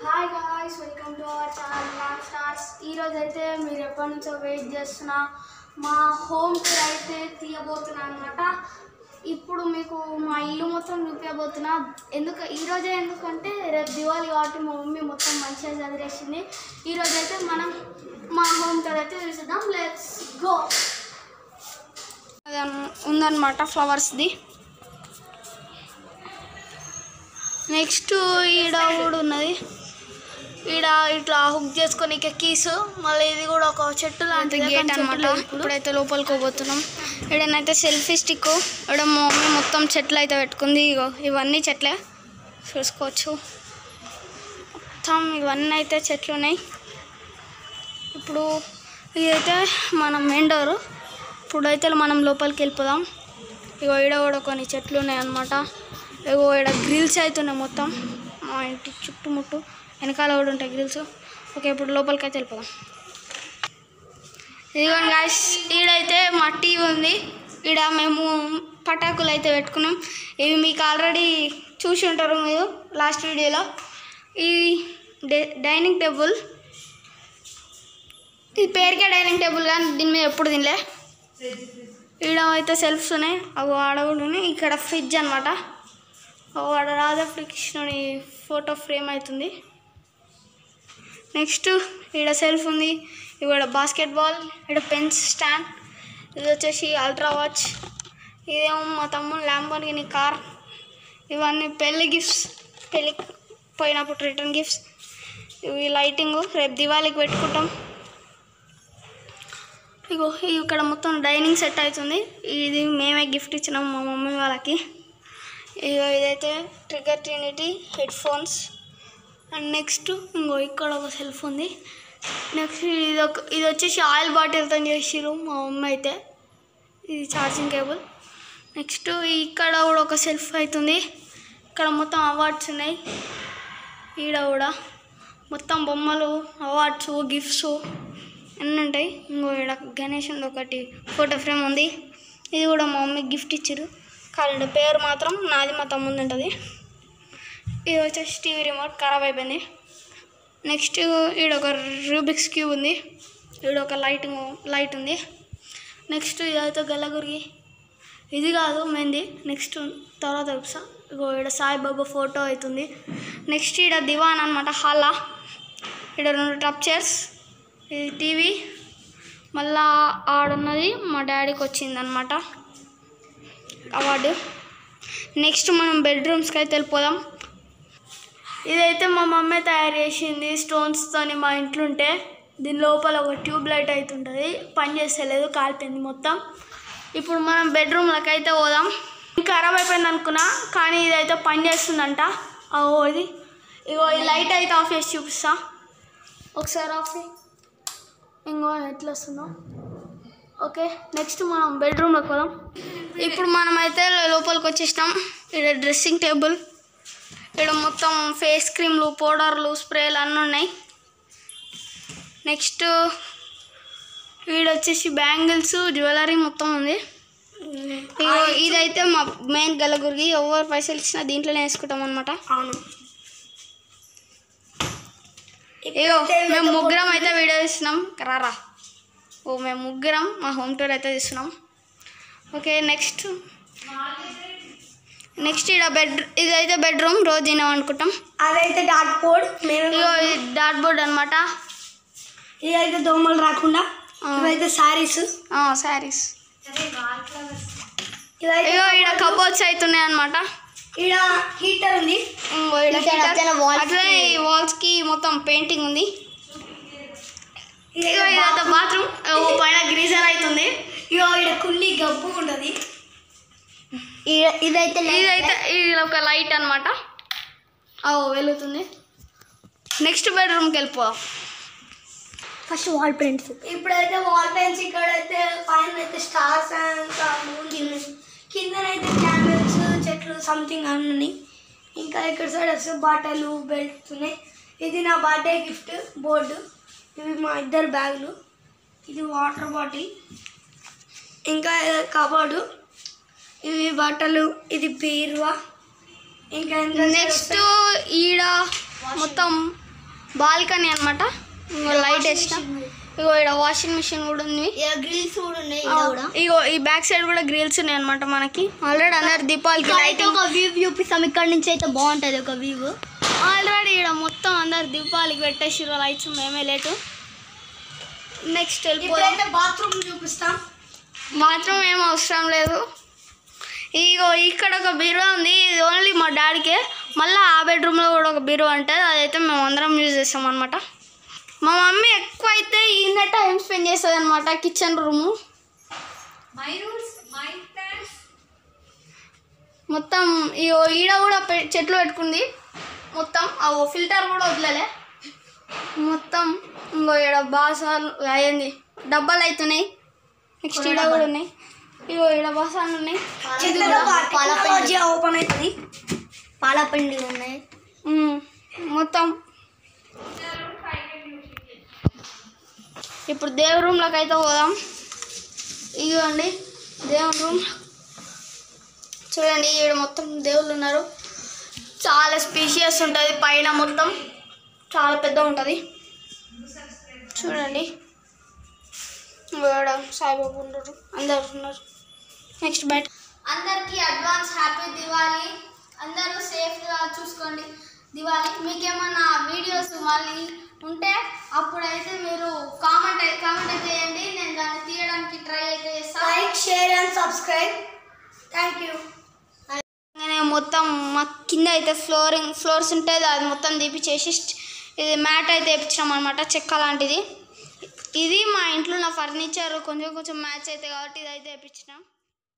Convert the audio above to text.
Hi guys, welcome to our channel long stars. ఈరోజు అయితే మీరు ఎప్పటి నుంచో వెయిట్ చేస్తున్న మా హోమ్ టూర్ అయితే తీయబోతున్నా అనమాట. ఇప్పుడు మీకు మా ఇల్లు మొత్తం చూపించబోతున్నా. ఈరోజే ఎందుకంటే రేపు దివాళీ కాబట్టి మా మమ్మీ మొత్తం మంచిగా చదివేసింది. ఈరోజు అయితే మనం మా హోమ్ టూర్ అయితే చూసిద్దాం. Let's go. ఉందన్నమాట ఫ్లవర్స్ది. నెక్స్ట్ ఈడ కూడా ఉన్నది. ఈడ ఇట్లా హుక్ చేసుకొని కీస్, మళ్ళీ ఇది కూడా ఒక చెట్టు లాంటి గేట్ అనమాట. ఇప్పుడైతే లోపలికి పోతున్నాం. ఈడనైతే సెల్ఫీ స్టిక్. ఇక్కడ మా మమ్మీ మొత్తం చెట్లు అయితే పెట్టుకుంది. ఇగో ఇవన్నీ చెట్లే చూసుకోవచ్చు. మొత్తం ఇవన్నీ అయితే చెట్లు ఉన్నాయి. ఇప్పుడు ఇదైతే మన మెయిన్ డోరు. ఇప్పుడైతే మనం లోపలికి వెళ్ళిపోదాం. ఇగో ఈడ కూడా కొన్ని చెట్లు ఉన్నాయి అన్నమాట. ఇగో ఈడ గ్రిల్స్ అవుతున్నాయి మొత్తం మా ఇంటి చుట్టుముట్టు. వెనకాల కూడా ఉంటాయి గ్రిల్స్. ఓకే, ఇప్పుడు లోపలికి అయితే వెళ్ళిపోదాం. ఇదిగోండి గాయ్స్, ఈడైతే మా టీవీ ఉంది. ఈడ మేము పటాకులు అయితే పెట్టుకున్నాం. ఇవి మీకు ఆల్రెడీ చూసి ఉంటారు మీరు లాస్ట్ వీడియోలో. ఈ డైనింగ్ టేబుల్, ఇది పేరుకే డైనింగ్ టేబుల్, కానీ దీని మీద ఎప్పుడు తినలే. ఈడ అయితే సెల్ఫ్స్ ఉన్నాయి. అవి ఆడ కూడా ఉన్నాయి. ఇక్కడ ఫ్రిడ్జ్ అనమాట. ఆడ రాధాకృష్ణుడి ఫోటో ఫ్రేమ్ అవుతుంది. నెక్స్ట్ ఈడ సెల్ఫ్ ఉంది. ఇక్కడ బాస్కెట్బాల్, ఇక్కడ పెన్స్ స్టాండ్, ఇది వచ్చేసి అల్ట్రా వాచ్, ఇదేమో మా తమ్ముడు ల్యాంబోర్గిని కార్. ఇవన్నీ పెళ్ళి గిఫ్ట్స్, పెళ్ళికి పోయినప్పుడు రిటర్న్ గిఫ్ట్స్. ఇవి లైటింగ్, రేపు దివాళీకి పెట్టుకుంటాం. ఇగో ఇక్కడ మొత్తం డైనింగ్ సెట్ అవుతుంది. ఇది మేమే గిఫ్ట్ ఇచ్చినాం మా మమ్మీ వాళ్ళకి. ఇగో ఇదైతే trigger Trinity head phones. And next ఇంకో ఇక్కడ ఒక సెల్ఫ్ ఉంది. నెక్స్ట్ ఇది వచ్చేసి ఆయిల్ బాటిల్తో చేసిరు మా మమ్మీ అయితే. ఇది ఛార్జింగ్ కేబుల్. నెక్స్ట్ ఇక్కడ కూడా ఒక సెల్ఫ్ అవుతుంది. ఇక్కడ మొత్తం అవార్డ్స్ ఉన్నాయి. ఈడ కూడా మొత్తం బొమ్మలు, అవార్డ్స్, గిఫ్ట్స్ అన్నీ ఉంటాయి. ఇంకో ఇక్కడ గణేష్ ఒకటి ఫోటో ఫ్రేమ్ ఉంది. ఇది కూడా మా మమ్మీ గిఫ్ట్ ఇచ్చారు. కాలండి పేరు మాత్రం నాది, మా తమ్ముంది ఉంటుంది. ఇది వచ్చేసి టీవీ రిమోట్ ఖరాబ్ అయిపోయింది. నెక్స్ట్ ఈడ ఒక రూబిక్స్ క్యూబ్ ఉంది. ఈడ ఒక లైట్ ఉంది. నెక్స్ట్ ఇదైతే గల్లగురికి, ఇది కాదు మెయింది, నెక్స్ట్ తర్వాత చూపిస్తా. ఇగో ఈడ సాయిబాబా ఫోటో అవుతుంది. నెక్స్ట్ ఈడ దివాన్ అనమాట, హాలా. ఈడ 2 టప్ చైర్స్, ఇది టీవీ. మళ్ళా ఆడున్నది మా డాడీకి వచ్చిందనమాట అవార్డు. నెక్స్ట్ మనం బెడ్రూమ్స్కి అయితే వెళ్ళిపోదాం. ఇదైతే మా మమ్మీ తయారు చేసింది స్టోన్స్తో. మా ఇంట్లో ఉంటే దీని లోపల ఒక ట్యూబ్ లైట్ అయితే ఉంటుంది. పని చేస్తలేదు, కాలిపోయింది మొత్తం. ఇప్పుడు మనం బెడ్రూమ్లోకి అయితే పోదాం. ఖరాబ్ అయిపోయింది అనుకున్నా, కానీ ఇదైతే పని చేస్తుందంట. ఇది ఇగో ఈ లైట్ అయితే ఆఫ్ చేసి చూపిస్తా. ఒకసారి ఆఫ్ ఇంకో ఎట్లా వస్తుందో. ఓకే, నెక్స్ట్ మనం బెడ్రూమ్లోకి పోదాం. ఇప్పుడు మనమైతే లోపలికి వచ్చేసినాం. ఇక్కడ డ్రెస్సింగ్ టేబుల్, ఇక్కడ మొత్తం ఫేస్ క్రీమ్లు, పౌడర్లు, స్ప్రేలు అన్నీ ఉన్నాయి. నెక్స్ట్ వీడు వచ్చేసి బ్యాంగిల్స్, జ్యువెలరీ మొత్తం ఉంది. ఇదైతే మా మెయిన్ గల్లగురికి. ఎవరు పైసలు ఇచ్చినా దీంట్లోనే వేసుకుంటాం అనమాట. అవును. ఇగో మేము ముగ్గురం అయితే వీడియో తీస్తున్నాం. రారా, మేము ముగ్గురం మా హోమ్ టూర్ అయితే తీస్తున్నాం. ఓకే, నెక్స్ట్ ఇక్కడ ఇదైతే బెడ్రూమ్, రోజు తినాం అనుకుంటాం. అదైతే డాట్ బోర్డ్. ఇగో డాట్ బోర్డ్ అనమాట. ఇదైతే దోమలు రాకుండా. ఇవైతే శారీస్. ఇగో ఇక్కడ కబోర్డ్స్ అవుతున్నాయి అనమాట. ఇక్కడ హీటర్ ఉంది. అట్లనే ఈ వాల్స్కి మొత్తం పెయింటింగ్ ఉంది. ఇగో ఇదైతే బాత్రూమ్, పైన గ్రీజర్ అవుతుంది. ఇగో ఇక్కడ కుళ్ళి గబ్బు ఉంటుంది. ఇదైతే ఇది ఒక లైట్ అనమాట, వెలుగుతుంది. నెక్స్ట్ బెడ్రూమ్కి వెళ్ళిపోదాం. First wall paints. ఇప్పుడైతే వాల్ పెయింట్స్. ఇక్కడైతే పైన అయితే స్టార్స్ అండ్ కిందనైతే క్యామెల్స్, చెట్లు సంథింగ్ అన్నీ. ఇంకా ఇక్కడ సైడ్ వస్తే బట్టలు, బెల్ట్స్ ఉన్నాయి. ఇది నా బర్త్డే గిఫ్ట్ బోర్డు. ఇవి మా ఇద్దరు బ్యాగులు. ఇది వాటర్ బాటిల్. ఇంకా కబోర్డు, ఇవి బట్టలు, ఇది బీరువా. ఇంకా నెక్స్ట్ ఈడ మొత్తం బాల్కనీ అనమాట. ఇంకో లైట్ వేసినాం. ఇగో ఇక్కడ వాషింగ్ మిషన్ కూడా ఉంది. గ్రిల్స్ కూడా ఉన్నాయి. ఇగో ఈ బ్యాక్ సైడ్ కూడా గ్రిల్స్ ఉన్నాయి అనమాట మనకి. ఆల్రెడీ అందరు దీపావళికి లైటింగ్ ఒక వ్యూ చూపిస్తాం. ఇక్కడ నుంచి అయితే బాగుంటుంది ఒక వ్యూ. ఆల్రెడీ ఇక్కడ మొత్తం అందరు దీపావళికి పెట్టేసిరు లైట్స్. మేమే లేటు. నెక్స్ట్ వెళ్ళిపోతే బాత్రూమ్ చూపిస్తాం. బాత్రూమ్ ఏం అవసరం లేదు. ఇగో ఇక్కడ ఒక బీరువా ఉంది. ఇది ఓన్లీ మా డాడీకే. మళ్ళీ ఆ బెడ్రూమ్లో కూడా ఒక బీరువా ఉంటుంది. అదైతే మేము అందరం యూజ్ చేస్తాం అనమాట. మా మమ్మీ ఎక్కువ అయితే ఈయన టైం స్పెండ్ చేస్తుంది అనమాట కిచెన్ రూము. మొత్తం ఇగో ఈడ కూడా చెట్లు పెట్టుకుంది. మొత్తం ఆ ఫిల్టర్ కూడా వదిలే. మొత్తం ఇంకో ఈడ బాసాలు అయ్యింది. డబ్బాలు అవుతున్నాయి. నెక్స్ట్ ఈడ కూడా ఉన్నాయి. ఇగో ఈడ బాసాలు ఉన్నాయి. పాలపిండి ఓపెన్ అవుతుంది. పాలపిండి ఉన్నాయి మొత్తం. ఇప్పుడు దేవుడి రూమ్లోకి అయితే పోదాం. ఇదిగోండి దేవుడి రూమ్. చూడండి ఈడ మొత్తం దేవుళ్ళు ఉన్నారు. చాలా స్పీషియస్ ఉంటుంది. పైన మొత్తం చాలా పెద్ద ఉంటుంది. చూడండి సాయిబాబు ఉన్నారు. అందరు ఉన్నారు. నెక్స్ట్ బయట అందరికీ అడ్వాన్స్ హ్యాపీ దివాళీ. అందరూ సేఫ్గా చూసుకోండి దివాళీ. మీకేమన్నా వీడియోస్ మళ్ళీ ఉంటే అప్పుడైతే మీరు కామెంట్ అయితే చేయండి. నేను దాన్ని తీయడానికి ట్రై అయితే చేస్తాను. Like, share and subscribe. Thank you. నేను మొత్తం మా కింద అయితే ఫ్లోర్స్ ఉంటుంది. అది మొత్తం తీపిచ్చేసి ఇది మ్యాట్ అయితే వేయించినాం అనమాట. చెక్క లాంటిది. ఇది మా ఇంట్లో ఉన్న ఫర్నిచర్ కొంచెం మ్యాచ్ అయితే కాబట్టి ఇది అయితే వేయించినాం.